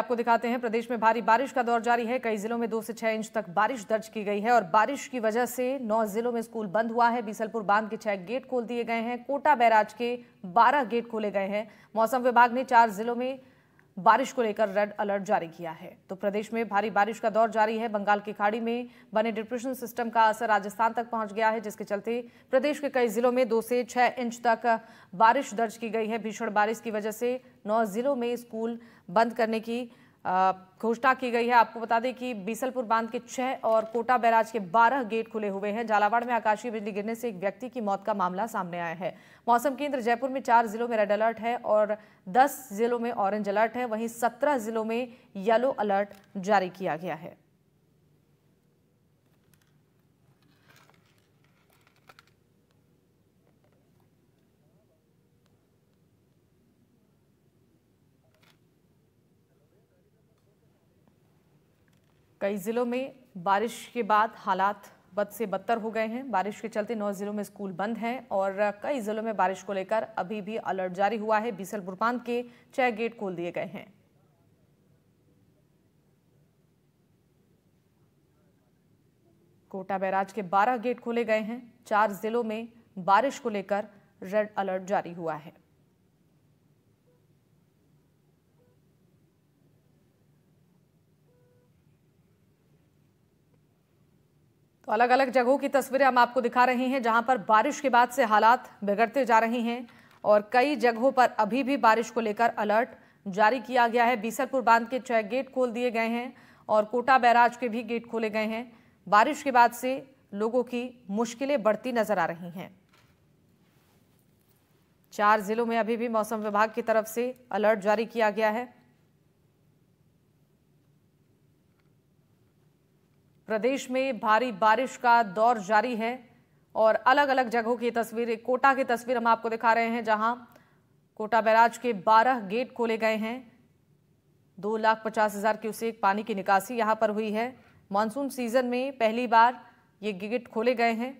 आपको दिखाते हैं, प्रदेश में भारी बारिश का दौर जारी है। कई जिलों में 2 से 6 इंच तक बारिश दर्ज की गई है और बारिश की वजह से 9 जिलों में स्कूल बंद हुआ है। बीसलपुर बांध के 6 गेट खोल दिए गए हैं। कोटा बैराज के 12 गेट खोले गए हैं। मौसम विभाग ने 4 जिलों में बारिश को लेकर रेड अलर्ट जारी किया है। तो प्रदेश में भारी बारिश का दौर जारी है। बंगाल की खाड़ी में बने डिप्रेशन सिस्टम का असर राजस्थान तक पहुंच गया है, जिसके चलते प्रदेश के कई जिलों में 2 से 6 इंच तक बारिश दर्ज की गई है। भीषण बारिश की वजह से 9 जिलों में स्कूल बंद करने की घोषणा की गई है। आपको बता दें कि बीसलपुर बांध के 6 और कोटा बैराज के 12 गेट खुले हुए हैं। झालावाड़ में आकाशीय बिजली गिरने से एक व्यक्ति की मौत का मामला सामने आया है। मौसम केंद्र जयपुर में 4 जिलों में रेड अलर्ट है और 10 जिलों में ऑरेंज अलर्ट है। वहीं 17 जिलों में येलो अलर्ट जारी किया गया है। कई जिलों में बारिश के बाद हालात बद से बदतर हो गए हैं। बारिश के चलते 9 जिलों में स्कूल बंद हैं और कई जिलों में बारिश को लेकर अभी भी अलर्ट जारी हुआ है। बीसलपुर बांध के 6 गेट खोल दिए गए हैं। कोटा बैराज के 12 गेट खोले गए हैं। 4 जिलों में बारिश को लेकर रेड अलर्ट जारी हुआ है। तो अलग अलग जगहों की तस्वीरें हम आपको दिखा रहे हैं, जहां पर बारिश के बाद से हालात बिगड़ते जा रहे हैं और कई जगहों पर अभी भी बारिश को लेकर अलर्ट जारी किया गया है। बीसलपुर बांध के 6 गेट खोल दिए गए हैं और कोटा बैराज के भी गेट खोले गए हैं। बारिश के बाद से लोगों की मुश्किलें बढ़ती नजर आ रही हैं। 4 जिलों में अभी भी मौसम विभाग की तरफ से अलर्ट जारी किया गया है। प्रदेश में भारी बारिश का दौर जारी है और अलग अलग जगहों की तस्वीरें, कोटा की तस्वीर हम आपको दिखा रहे हैं, जहां कोटा बैराज के 12 गेट खोले गए हैं। 2,50,000 क्यूसेक पानी की निकासी यहां पर हुई है। मानसून सीजन में पहली बार ये गेट खोले गए हैं।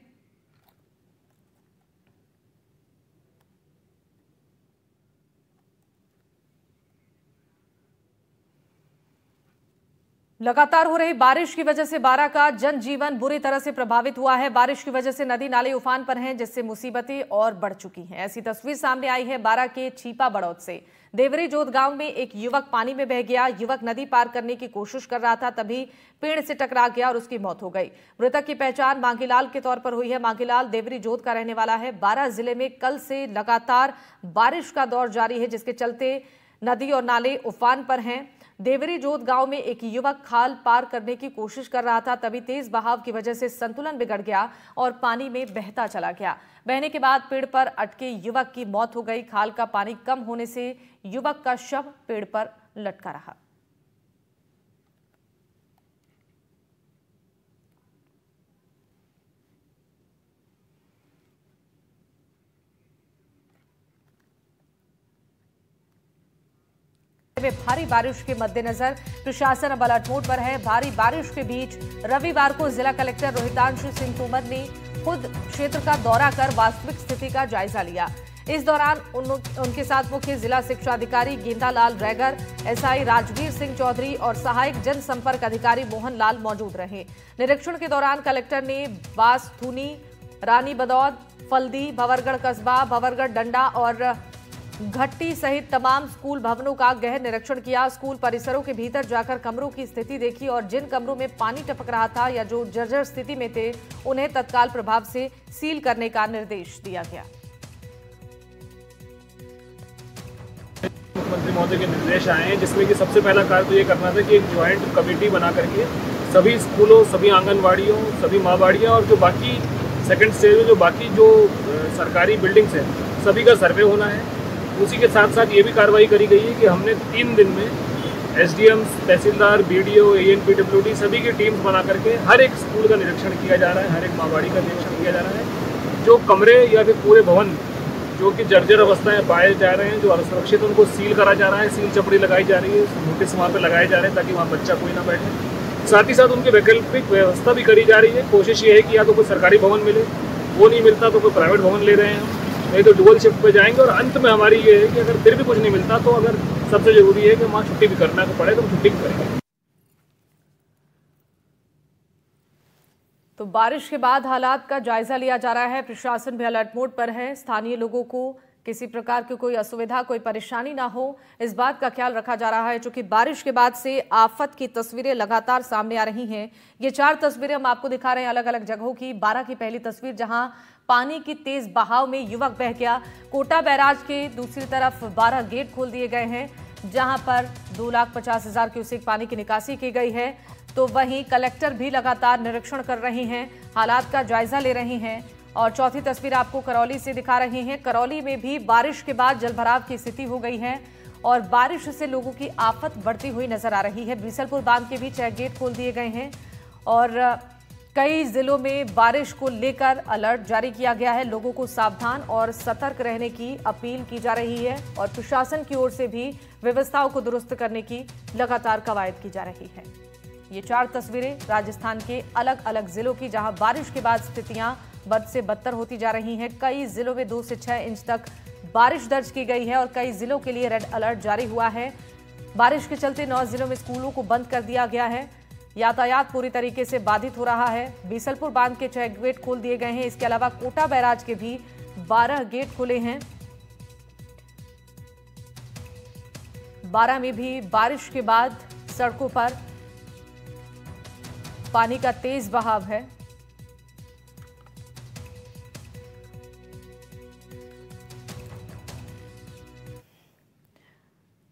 लगातार हो रही बारिश की वजह से बारा का जनजीवन बुरी तरह से प्रभावित हुआ है। बारिश की वजह से नदी नाले उफान पर हैं, जिससे मुसीबतें और बढ़ चुकी हैं। ऐसी तस्वीर सामने आई है बारा के छीपा बड़ौद से। देवरी जोत गांव में एक युवक पानी में बह गया। युवक नदी पार करने की कोशिश कर रहा था, तभी पेड़ से टकरा गया और उसकी मौत हो गई। मृतक की पहचान मांगीलाल के तौर पर हुई है। मांगीलाल देवरी जोत का रहने वाला है। बारा जिले में कल से लगातार बारिश का दौर जारी है, जिसके चलते नदी और नाले उफान पर हैं। देवरी जोत गांव में एक युवक खाल पार करने की कोशिश कर रहा था, तभी तेज बहाव की वजह से संतुलन बिगड़ गया और पानी में बहता चला गया। बहने के बाद पेड़ पर अटके युवक की मौत हो गई। खाल का पानी कम होने से युवक का शव पेड़ पर लटका रहा। भारी बारिश के मद्देनजर प्रशासन अब अलर्ट मोड पर है। भारी बारिश के बीच रविवार को जिला कलेक्टर रोहितांशु सिंह तोमर ने खुद क्षेत्र का दौरा कर वास्तविक स्थिति का जायजा लिया। इस दौरान उनके साथ मुख्य जिला शिक्षा अधिकारी गेंदालाल रैगर, एसआई राजवीर सिंह चौधरी और सहायक जनसंपर्क अधिकारी मोहन लाल मौजूद रहे। निरीक्षण के दौरान कलेक्टर ने बासथूनी, रानी बदौद, फल्दी, भंवरगढ़ कस्बा, भंवरगढ़ डंडा और घट्टी सहित तमाम स्कूल भवनों का गहन निरीक्षण किया। स्कूल परिसरों के भीतर जाकर कमरों की स्थिति देखी और जिन कमरों में पानी टपक रहा था या जो जर्जर स्थिति में थे, उन्हें तत्काल प्रभाव से सील करने का निर्देश दिया गया। मुख्यमंत्री महोदय के निर्देश आए हैं, जिसमें कि सबसे पहला कार्य तो ये करना था कि एक ज्वाइंट कमेटी बना करके सभी स्कूलों, सभी आंगनबाड़ियों, सभी माँबाड़ियाँ और जो बाकी सेकंड स्टेज में जो बाकी जो सरकारी बिल्डिंग्स हैं, सभी का सर्वे होना है। उसी के साथ साथ ये भी कार्रवाई करी गई है कि हमने 3 दिन में एसडीएम्स, तहसीलदार, बीडीओ, एएनपीडब्ल्यूडी सभी की टीम्स बना करके हर एक स्कूल का निरीक्षण किया जा रहा है, हर एक माँबाड़ी का निरीक्षण किया जा रहा है। जो कमरे या फिर पूरे भवन जो कि जर्जर अवस्था में पाए जा रहे हैं, जो असुरक्षित, उनको सील करा जा रहा है। सील चपड़ी लगाई जा रही है, नोटिस वहाँ पर लगाए जा रहे हैं ताकि वहाँ बच्चा कोई ना बैठे। साथ ही साथ उनकी वैकल्पिक व्यवस्था भी करी जा रही है। कोशिश ये है कि या तो कोई सरकारी भवन मिले, वो नहीं मिलता तो कोई प्राइवेट भवन ले रहे हैं, नहीं तो डुअल शिफ्ट पे जाएंगे। और अंत में हमारी ये है कि अगर फिर भी कुछ नहीं मिलता तो अगर सबसे जरूरी है कि वहाँ छुट्टी भी करना को पड़े तो हम छुट्टी भी करेंगे। तो बारिश के बाद हालात का जायजा लिया जा रहा है। प्रशासन भी अलर्ट मोड पर है। स्थानीय लोगों को किसी प्रकार की कोई असुविधा, कोई परेशानी ना हो, इस बात का ख्याल रखा जा रहा है। क्योंकि बारिश के बाद से आफत की तस्वीरें लगातार सामने आ रही हैं। ये 4 तस्वीरें हम आपको दिखा रहे हैं अलग अलग जगहों की। 12 की पहली तस्वीर, जहां पानी की तेज बहाव में युवक बह गया। कोटा बैराज के दूसरी तरफ 12 गेट खोल दिए गए हैं, जहां पर 2,50,000 क्यूसेक पानी की निकासी की गई है। तो वहीं कलेक्टर भी लगातार निरीक्षण कर रहे हैं, हालात का जायजा ले रहे हैं। और चौथी तस्वीर आपको करौली से दिखा रहे हैं। करौली में भी बारिश के बाद जलभराव की स्थिति हो गई है और बारिश से लोगों की आफत बढ़ती हुई नजर आ रही है। बीसलपुर बांध के भी 6 गेट खोल दिए गए हैं और कई जिलों में बारिश को लेकर अलर्ट जारी किया गया है। लोगों को सावधान और सतर्क रहने की अपील की जा रही है और प्रशासन की ओर से भी व्यवस्थाओं को दुरुस्त करने की लगातार कवायद की जा रही है। ये 4 तस्वीरें राजस्थान के अलग अलग जिलों की, जहां बारिश के बाद स्थितियां बद से बदतर होती जा रही हैं। कई जिलों में 2 से 6 इंच तक बारिश दर्ज की गई है और कई जिलों के लिए रेड अलर्ट जारी हुआ है। बारिश के चलते 9 जिलों में स्कूलों को बंद कर दिया गया है। यातायात पूरी तरीके से बाधित हो रहा है। बीसलपुर बांध के 6 गेट खोल दिए गए हैं। इसके अलावा कोटा बैराज के भी 12 गेट खुले हैं। 12 में भी बारिश के बाद सड़कों पर पानी का तेज बहाव है।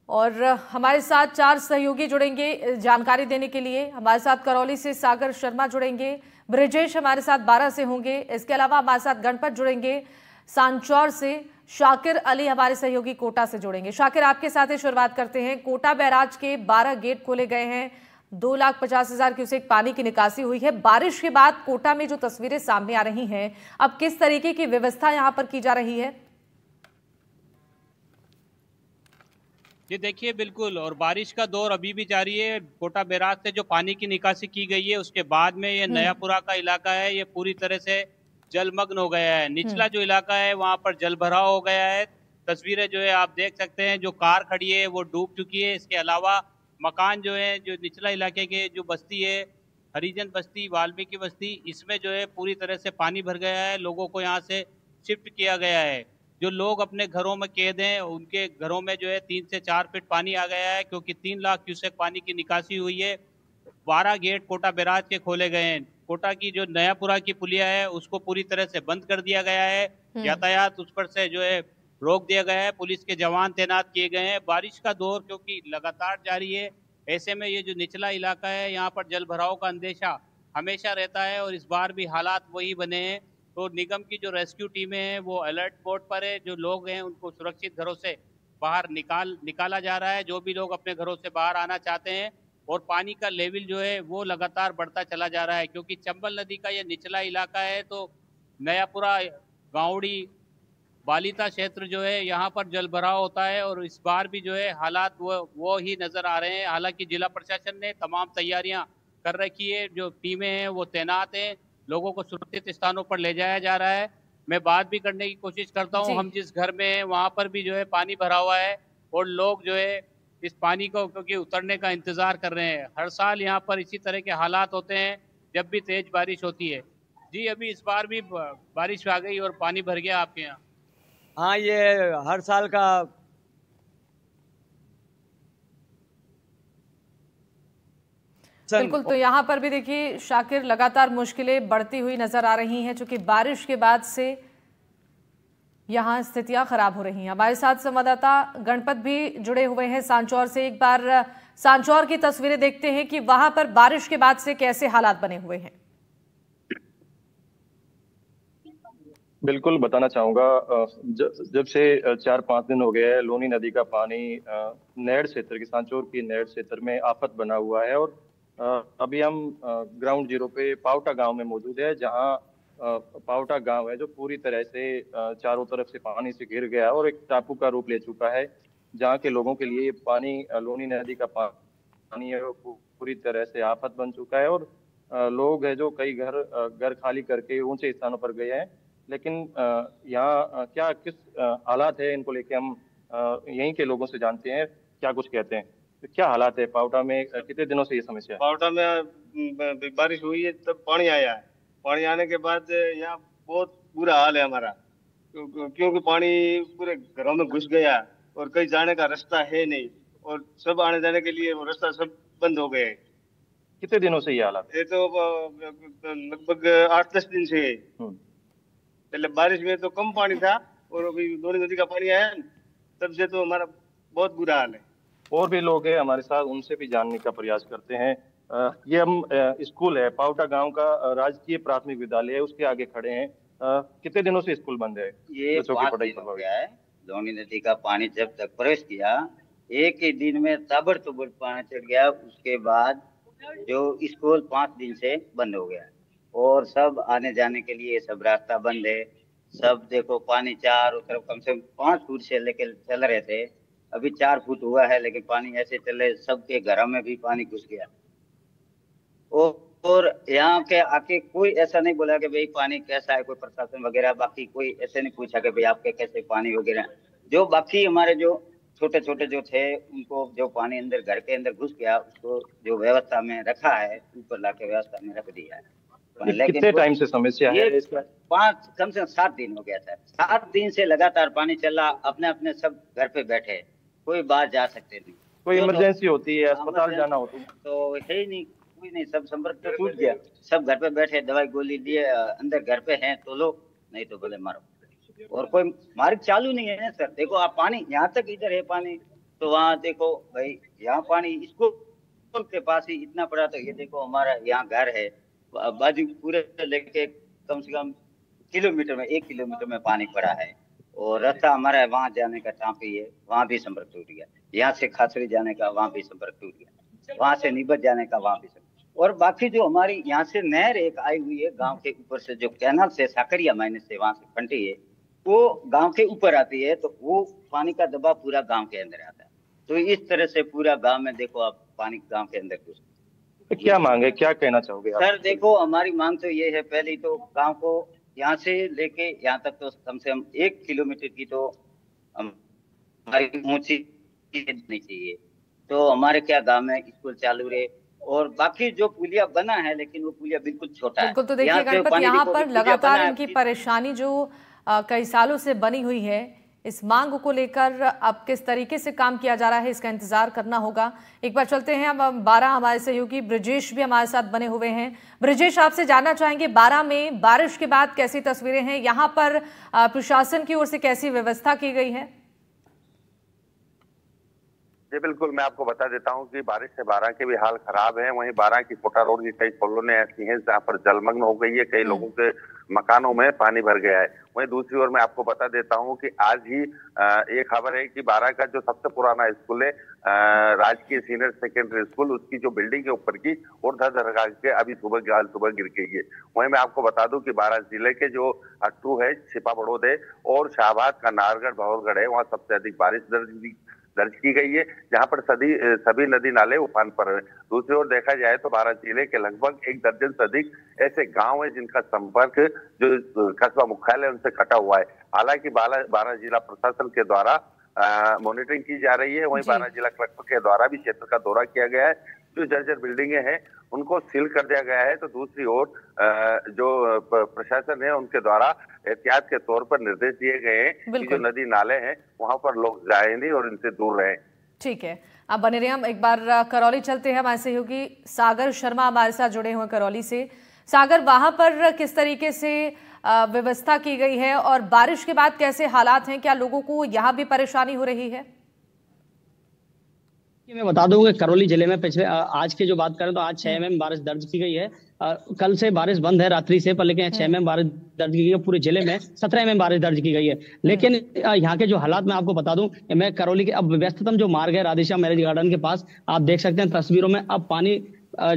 और हमारे साथ 4 सहयोगी जुड़ेंगे जानकारी देने के लिए। हमारे साथ करौली से सागर शर्मा जुड़ेंगे, ब्रिजेश हमारे साथ 12 से होंगे। इसके अलावा हमारे साथ गणपत जुड़ेंगे सांचौर से। शाकिर अली हमारे सहयोगी कोटा से जुड़ेंगे। शाकिर, आपके साथ ही शुरुआत करते हैं। कोटा बैराज के 12 गेट खोले गए हैं, 2,50,000 क्यूसेक पानी की निकासी हुई है। बारिश के बाद कोटा में जो तस्वीरें सामने आ रही हैं, अब किस तरीके की व्यवस्था यहां पर की जा रही है? ये देखिए, बिल्कुल, और बारिश का दौर अभी भी जारी है। कोटा बैराज से जो पानी की निकासी की गई है, उसके बाद में ये नयापुरा का इलाका है, ये पूरी तरह से जलमग्न हो गया है। निचला जो इलाका है वहां पर जल भराव हो गया है। तस्वीरें जो है आप देख सकते हैं, जो कार खड़ी है वो डूब चुकी है। इसके अलावा मकान जो है, जो निचला इलाके के जो बस्ती है, हरिजन बस्ती, वाल्मीकि बस्ती, इसमें जो है पूरी तरह से पानी भर गया है। लोगों को यहाँ से शिफ्ट किया गया है। जो लोग अपने घरों में कैद हैं, उनके घरों में जो है 3 से 4 फीट पानी आ गया है, क्योंकि 3 लाख क्यूसेक पानी की निकासी हुई है। 12 गेट कोटा बैराज के खोले गए हैं। कोटा की जो नयापुरा की पुलिया है उसको पूरी तरह से बंद कर दिया गया है। यातायात उस पर से जो है रोक दिया गया है। पुलिस के जवान तैनात किए गए हैं। बारिश का दौर क्योंकि लगातार जारी है, ऐसे में ये जो निचला इलाका है यहाँ पर जल भराव का अंदेशा हमेशा रहता है और इस बार भी हालात वही बने हैं। तो निगम की जो रेस्क्यू टीमें हैं वो अलर्ट मोड पर है। जो लोग हैं उनको सुरक्षित घरों से बाहर निकाला जा रहा है, जो भी लोग अपने घरों से बाहर आना चाहते हैं। और पानी का लेवल जो है वो लगातार बढ़ता चला जा रहा है, क्योंकि चंबल नदी का ये निचला इलाका है। तो नयापुरा, गांवड़ी, बालिता क्षेत्र जो है यहाँ पर जल भराव होता है और इस बार भी जो है हालात वो ही नजर आ रहे हैं। हालांकि जिला प्रशासन ने तमाम तैयारियां कर रखी है। जो टीमें हैं वो तैनात हैं। लोगों को सुरक्षित स्थानों पर ले जाया जा रहा है। मैं बात भी करने की कोशिश करता हूँ। हम जिस घर में हैं वहाँ पर भी जो है पानी भरा हुआ है और लोग जो है इस पानी को क्योंकि उतरने का इंतजार कर रहे हैं। हर साल यहाँ पर इसी तरह के हालात होते हैं जब भी तेज बारिश होती है। जी, अभी इस बार भी बारिश आ गई और पानी भर गया आपके यहाँ? हाँ, ये हर साल का बिल्कुल। तो यहाँ पर भी देखिए शाकिर, लगातार मुश्किलें बढ़ती हुई नजर आ रही हैं, क्योंकि बारिश के बाद से यहाँ स्थितियां खराब हो रही हैं। हमारे साथ संवाददाता गणपत भी जुड़े हुए हैं सांचौर से। एक बार सांचौर की तस्वीरें देखते हैं कि वहां पर बारिश के बाद से कैसे हालात बने हुए हैं। बिल्कुल बताना चाहूंगा। जब से 4-5 दिन हो गए हैं, लोनी नदी का पानी नैड क्षेत्र की, सांचौर की नैड क्षेत्र में आफत बना हुआ है। और अभी हम ग्राउंड जीरो पे पावटा गांव में मौजूद है, जहां पावटा गांव है जो पूरी तरह से चारों तरफ से पानी से घिर गया और एक टापू का रूप ले चुका है। जहां के लोगों के लिए पानी, लोनी नदी का पानी है, वो पूरी तरह से आफत बन चुका है। और लोग है जो कई घर खाली करके ऊंचे स्थानों पर गए हैं। लेकिन यहाँ क्या किस हालात है, इनको लेके हम यहीं के लोगों से जानते हैं। क्या कुछ कहते हैं। तो क्या हालात है पावटा में, कितने दिनों से ये समस्या है? पावटा में बारिश हुई है तब पानी आया है। पानी आने के बाद यहाँ बहुत बुरा हाल है हमारा, क्योंकि पानी पूरे घरों में घुस गया और कहीं जाने का रास्ता है नहीं, और सब आने जाने के लिए वो रास्ता सब बंद हो गए। कितने दिनों से ये हालात है? ये तो लगभग 8-10 दिन से है। पहले बारिश में तो कम पानी था, और अभी लोनी नदी का पानी आया तब से तो हमारा बहुत बुरा हाल है। और भी लोग हैं हमारे साथ, उनसे भी जानने का प्रयास करते हैं। ये हम स्कूल है, पावटा गांव का राजकीय प्राथमिक विद्यालय है, उसके आगे खड़े हैं। कितने दिनों से स्कूल बंद है? ये 5 दिन हो गया है। लोनी नदी का पानी जब तक प्रवेश किया, एक ही दिन में ताबड़तोड़ पानी चढ़ गया। उसके बाद जो स्कूल 5 दिन से बंद हो गया, और सब आने जाने के लिए सब रास्ता बंद है। सब देखो पानी चारों तरफ कम से कम 5 फुट से लेकर चल रहे थे, अभी 4 फुट हुआ है, लेकिन पानी ऐसे चले सबके घरों में भी पानी घुस गया। और यहाँ के आके कोई ऐसा नहीं बोला कि भाई पानी कैसा है, कोई प्रशासन वगैरह, बाकी कोई ऐसे नहीं पूछा कि भाई आपके कैसे पानी वगैरह। जो बाकी हमारे जो छोटे छोटे जो थे, उनको जो पानी अंदर घर के अंदर घुस गया, उसको जो व्यवस्था में रखा है, ऊपर लाके व्यवस्था में रख दिया है। कितने टाइम से समस्या है इसका? 5 कम से कम 7 दिन हो गया था। 7 दिन से लगातार पानी चला, अपने अपने सब घर पे बैठे, कोई बाहर जा सकते नहीं। कोई इमरजेंसी होती है, अस्पताल जाना होता है तो है ही नहीं, कोई नहीं, सब संपर्क तो टूट गया। सब घर पे बैठे, दवाई गोली लिए, अंदर घर पे हैं तो लो, नहीं तो बोले मारो। और कोई मार्ग चालू नहीं है सर। देखो आप, पानी यहाँ तक इधर है पानी, तो वहाँ देखो भाई, यहाँ पानी स्कूल के पास ही इतना पड़ा। तो ये देखो हमारा यहाँ घर है, बाजू पूरे लेके कम से कम किलोमीटर में 1 किलोमीटर में पानी पड़ा है, और रास्ता हमारा है वहां जाने का टाँपी है, वहां भी संपर्क टूट गया। यहाँ से खासरी जाने का वहां भी संपर्क टूट गया, वहां से निबत जाने का वहां भी संपर्क। और बाकी जो हमारी यहाँ से नहर एक आई हुई है गांव के ऊपर से, जो कैनाल से साकरिया माइनस से वहां से फंटी है, वो गांव के ऊपर आती है, तो वो पानी का दबाव पूरा गांव के अंदर आता है। तो इस तरह से पूरा गांव में देखो आप, पानी गांव के अंदर घुस। तो क्या मांगे, क्या कहना चाहोगे आप? सर देखो हमारी मांग तो ये है, पहले तो गांव को यहाँ से लेके यहाँ तक तो कम से कम 1 किलोमीटर की तो हमारी ऊंची नहीं चाहिए। तो हमारे क्या गांव में स्कूल चालू रहे, और बाकी जो पुलिया बना है, लेकिन वो पुलिया बिल्कुल छोटा है। बिल्कुल। तो देखिए गणपत, यहाँ पर लगातार इनकी परेशानी जो कई सालों से बनी हुई है, इस मांग को लेकर अब किस तरीके से काम किया जा रहा है, इसका इंतजार करना होगा। एक बार चलते हैं अब 12, हमारे सहयोगी ब्रिजेश भी हमारे साथ बने हुए हैं। ब्रिजेश, आपसे जानना चाहेंगे 12 में बारिश के बाद कैसी तस्वीरें हैं, यहाँ पर प्रशासन की ओर से कैसी व्यवस्था की गई है? जी बिल्कुल, मैं आपको बता देता हूं कि बारिश से 12 के भी हाल खराब है। वहीं 12 की कोटा रोड की कई कॉलोनी ऐसी हैं जहां पर जलमग्न हो गई है, कई लोगों के मकानों में पानी भर गया है। वहीं दूसरी ओर मैं आपको बता देता हूं कि आज ही ये खबर है कि 12 का जो सबसे पुराना स्कूल है, राजकीय सीनियर सेकेंडरी स्कूल, उसकी जो बिल्डिंग है ऊपर की, और धर के अभी सुबह गिर गई है। वहीं मैं आपको बता दूं कि 12 जिले के जो अट्टू है, छिपा बड़ौद है और शाहबाद का नारगढ़ भौरगढ़ है, वहाँ सबसे अधिक बारिश दर्ज की गई है, जहां पर सभी नदी नाले उफान पर है। दूसरी ओर देखा जाए तो 12 जिले के लगभग 1 दर्जन से अधिक ऐसे गांव है जिनका संपर्क जो कस्बा मुख्यालय उनसे कटा हुआ है। हालांकि 12 जिला प्रशासन के द्वारा मॉनिटरिंग की जा रही है। वहीं 12 जिला कलेक्टर के द्वारा भी क्षेत्र का दौरा किया गया है। जो जर्जर बिल्डिंगे हैं उनको सील कर दिया गया है। तो दूसरी ओर जो प्रशासन है उनके द्वारा एहतियात के तौर पर निर्देश दिए गए हैं कि जो नदी नाले हैं वहां पर लोग जाए नहीं और इनसे दूर रहें। ठीक है, अब बने रहे। हम एक बार करौली चलते हैं, हमारे सहयोगी सागर शर्मा हमारे साथ जुड़े हुए करौली से। सागर, वहां पर किस तरीके से व्यवस्था की गई है और बारिश के बाद कैसे हालात हैं? क्या लोगों को यहाँ भी परेशानी हो रही है? मैं बता दूं कि करौली जिले में पिछले आज की जो बात करें तो आज 6 mm बारिश दर्ज की गई है। कल से बारिश बंद है रात्रि से, पर लेकिन 6 mm बारिश दर्ज की गई है। पूरे जिले में 17 mm बारिश दर्ज की गई है। लेकिन यहाँ के जो हालात मैं आपको बता दूं, मैं करौली के अब व्यस्ततम जो मार्ग है राधेश्याम मैरिज गार्डन के पास, आप देख सकते हैं तस्वीरों में, अब पानी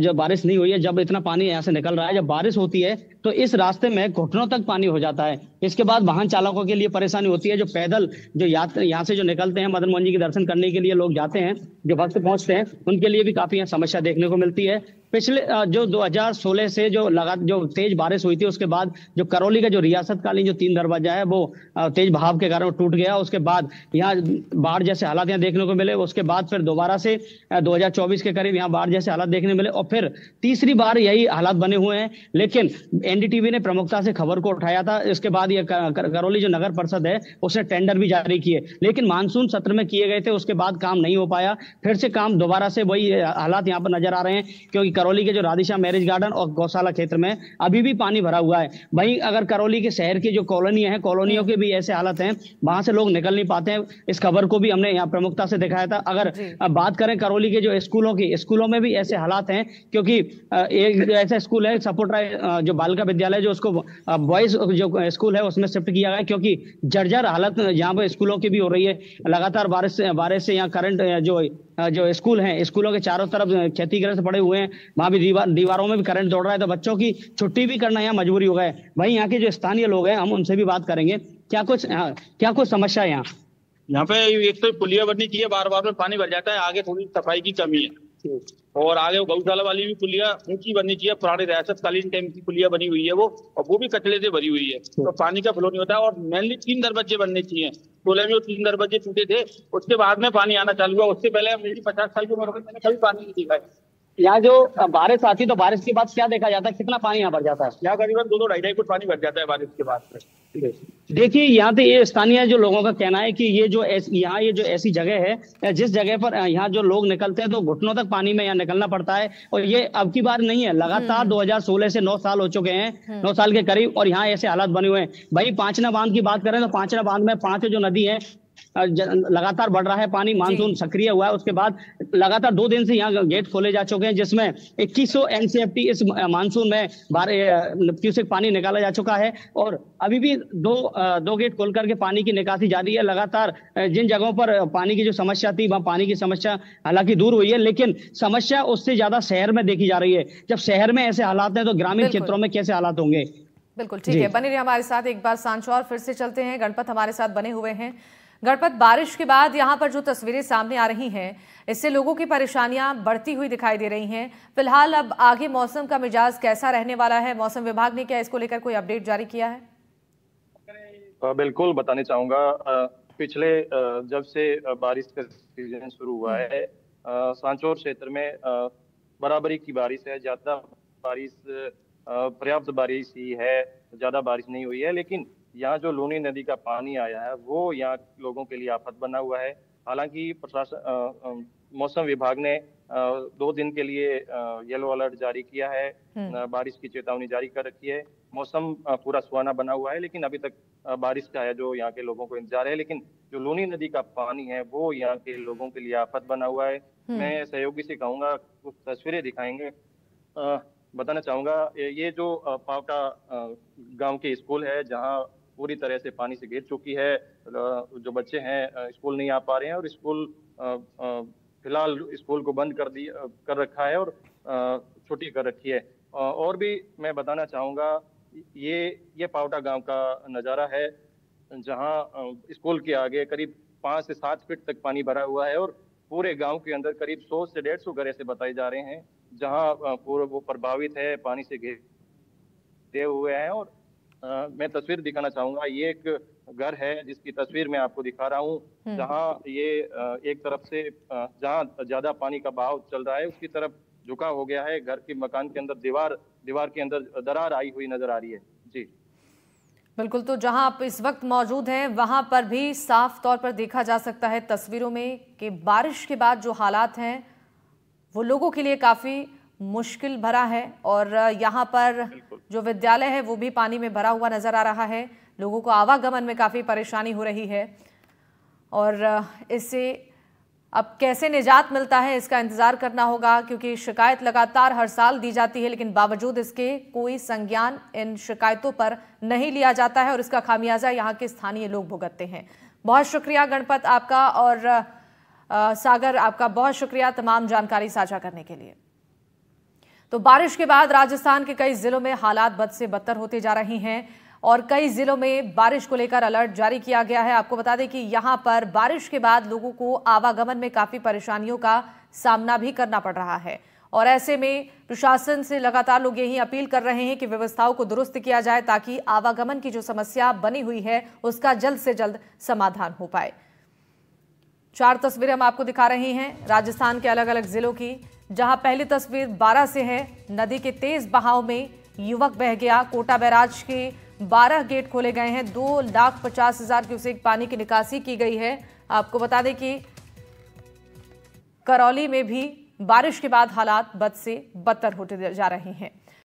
जब बारिश नहीं हुई है, जब इतना पानी यहाँ से निकल रहा है, जब बारिश होती है तो इस रास्ते में घुटनों तक पानी हो जाता है। इसके बाद वाहन चालकों के लिए परेशानी होती है। जो पैदल जो यहाँ से जो निकलते हैं, मदन मोहन जी के दर्शन करने के लिए लोग जाते हैं, जो भक्त पहुंचते हैं, उनके लिए भी काफी यहाँ समस्या देखने को मिलती है। पिछले जो 2016 से जो तेज बारिश हुई थी, उसके बाद जो करौली का जो रियासतकालीन जो 3 दरवाजा है वो तेज बहाव के कारण टूट गया। उसके बाद यहाँ बाढ़ जैसे हालात यहाँ देखने को मिले। उसके बाद फिर दोबारा से 2024 के करीब यहाँ बाढ़ जैसे हालात देखने मिले और फिर तीसरी बार यही हालात बने हुए हैं। लेकिन एनडीटीवी ने प्रमुखता से खबर को उठाया था। इसके बाद ये करौली जो नगर परिषद है उसने टेंडर भी जारी किए, लेकिन मानसून सत्र में किए गए थे, उसके बाद काम नहीं हो पाया। फिर से काम दोबारा से वही हालात यहाँ पर नजर आ रहे हैं, क्योंकि करौली के जो राधेश्याम मैरिज गार्डन और गौशाला क्षेत्र में अभी भी पानी भरा हुआ है। वहीं अगर करौली के शहर की जो कॉलोनियां हैं, कॉलोनियों के भी ऐसे हालत हैं, वहां से लोग निकल नहीं पाते हैं। इस खबर को भी हमने यहाँ प्रमुखता से दिखाया था। अगर बात करें करौली के जो स्कूलों की, स्कूलों में भी ऐसे हालात हैं, क्योंकि एक ऐसा स्कूल है सपोर्ट राय जो बालिका विद्यालय, जो उसको बॉयज जो स्कूल है उसमें शिफ्ट किया गया है, क्योंकि जर्जर हालत यहाँ पर स्कूलों की भी हो रही है। लगातार बारिश से यहाँ करंट जो स्कूल हैं, स्कूलों के चारों तरफ क्षतिग्रस्त पड़े हुए हैं। वहां भी दीवारों में भी करंट दौड़ रहा है, तो बच्चों की छुट्टी भी करना यहाँ मजबूरी हो गया है। वहीं यहाँ के जो स्थानीय लोग हैं, हम उनसे भी बात करेंगे। क्या कुछ समस्या है यहाँ पे? एक तो पुलिया बननी चाहिए, बार बार में पानी भर जाता है। आगे थोड़ी सफाई की कमी है, और आगे गौशाला वाली भी पुलिया ऊंची बननी चाहिए। पुराने रियासतकालीन टाइम की पुलिया बनी हुई है वो, और वो भी कचरे से भरी हुई है, तो पानी का फ्लो नहीं होता है। और मेनली 3 दरवाजे बनने चाहिए। 16 में वो 3 दरवाजे टूटे थे, उसके बाद में पानी आना चालू हुआ। उससे पहले मेरी 50 साल की उम्र में मैंने कभी पानी नहीं देखा है। यहाँ जो बारिश आती है तो बारिश के बाद क्या देखा जाता है, कितना पानी यहाँ भर जाता है? यहाँ करीबन 2-2 ढाई फुट पानी भर जाता है बारिश के बाद। देखिए, यहाँ पे ये स्थानीय जो लोगों का कहना है कि ये जो ऐसी जगह है, जिस जगह पर यहाँ जो लोग निकलते हैं तो घुटनों तक पानी में यहाँ निकलना पड़ता है। और ये अब की बार नहीं है, लगातार 2016 से 9 साल हो चुके हैं, 9 साल के करीब, और यहाँ ऐसे हालात बने हुए हैं। भाई पांचना बांध की बात करें तो पांचना बांध में 5 जो नदी है लगातार बढ़ रहा है पानी। मानसून सक्रिय हुआ है, उसके बाद लगातार 2 दिन से यहाँ गेट खोले जा चुके हैं, जिसमें 2100 एनसीएफटी इस मानसून में क्यूसेक पानी निकाला जा चुका है। और अभी भी दो गेट खोल करके पानी की निकासी जारी है। लगातार जिन जगहों पर पानी की जो समस्या थी, वहां पानी की समस्या हालांकि दूर हुई है, लेकिन समस्या उससे ज्यादा शहर में देखी जा रही है। जब शहर में ऐसे हालात हैं तो ग्रामीण क्षेत्रों में कैसे हालात होंगे? बिल्कुल ठीक है, बने रहिए हमारे साथ। एक बार सांचौर फिर से चलते हैं, गणपत हमारे साथ बने हुए हैं। गणपत, बारिश के बाद यहाँ पर जो तस्वीरें सामने आ रही हैं, इससे लोगों की परेशानियां बढ़ती हुई दिखाई दे रही हैं। फिलहाल अब आगे मौसम का मिजाज कैसा रहने वाला है? मौसम विभाग ने क्या इसको लेकर कोई अपडेट जारी किया है? बिल्कुल बताना चाहूंगा। पिछले जब से बारिश का सीजन शुरू हुआ है, सांचौर क्षेत्र में बराबरी की बारिश है। ज्यादा बारिश, पर्याप्त बारिश ही है, ज्यादा बारिश नहीं हुई है। लेकिन यहाँ जो लूनी नदी का पानी आया है वो यहाँ लोगों के लिए आफत बना हुआ है। हालांकि प्रशासन, मौसम विभाग ने 2 दिन के लिए येलो अलर्ट जारी किया है, बारिश की चेतावनी जारी कर रखी है। मौसम पूरा सुहाना बना हुआ है, लेकिन अभी तक बारिश का है जो यहाँ के लोगों को इंतजार है। लेकिन जो लूनी नदी का पानी है वो यहाँ के लोगों के लिए आफत बना हुआ है। मैं सहयोगी से कहूँगा कुछ तस्वीरें दिखाएंगे। बताना चाहूँगा, ये जो पावटा गांव के स्कूल है, जहाँ पूरी तरह से पानी से घिर चुकी है। जो बच्चे हैं स्कूल नहीं आ पा रहे हैं, और स्कूल फिलहाल स्कूल को बंद कर रखा है और छुट्टी कर रखी है। और भी मैं बताना चाहूँगा, ये पावटा गांव का नज़ारा है, जहां स्कूल के आगे करीब 5 से 7 फीट तक पानी भरा हुआ है। और पूरे गांव के अंदर करीब 100 से 150 घर ऐसे बताए जा रहे हैं जहां पूरा वो प्रभावित है, पानी से घिरे हुए हैं। और मैं तस्वीर दिखाना चाहूंगा, ये एक घर है जिसकी तस्वीर मैं आपको दिखा रहा हूँ, जहां ये एक तरफ से जहां ज्यादा पानी का बहाव चल रहा है उसकी तरफ झुका हो गया है। घर के मकान के अंदर दीवार के अंदर दरार आई हुई नजर आ रही है। जी बिल्कुल, तो जहां आप इस वक्त मौजूद हैं वहां पर भी साफ तौर पर देखा जा सकता है तस्वीरों में कि बारिश के बाद जो हालात हैं वो लोगों के लिए काफी मुश्किल भरा है। और यहाँ पर जो विद्यालय है वो भी पानी में भरा हुआ नजर आ रहा है। लोगों को आवागमन में काफी परेशानी हो रही है, और इससे अब कैसे निजात मिलता है इसका इंतजार करना होगा, क्योंकि शिकायत लगातार हर साल दी जाती है, लेकिन बावजूद इसके कोई संज्ञान इन शिकायतों पर नहीं लिया जाता है, और इसका खामियाजा यहाँ के स्थानीय लोग भुगतते हैं। बहुत शुक्रिया गणपत आपका, और सागर आपका बहुत शुक्रिया तमाम जानकारी साझा करने के लिए। तो बारिश के बाद राजस्थान के कई जिलों में हालात बद से बदतर होते जा रहे हैं और कई जिलों में बारिश को लेकर अलर्ट जारी किया गया है। आपको बता दें कि यहां पर बारिश के बाद लोगों को आवागमन में काफी परेशानियों का सामना भी करना पड़ रहा है और ऐसे में प्रशासन से लगातार लोग यही अपील कर रहे हैं कि व्यवस्थाओं को दुरुस्त किया जाए ताकि आवागमन की जो समस्या बनी हुई है उसका जल्द से जल्द समाधान हो पाए। 4 तस्वीरें हम आपको दिखा रहे हैं राजस्थान के अलग अलग जिलों की, जहां पहली तस्वीर बारा से है। नदी के तेज बहाव में युवक बह गया। कोटा बैराज के 12 गेट खोले गए हैं। 2,50,000 क्यूसेक पानी की निकासी की गई है। आपको बता दें कि करौली में भी बारिश के बाद हालात बद से बदतर होते जा रहे हैं।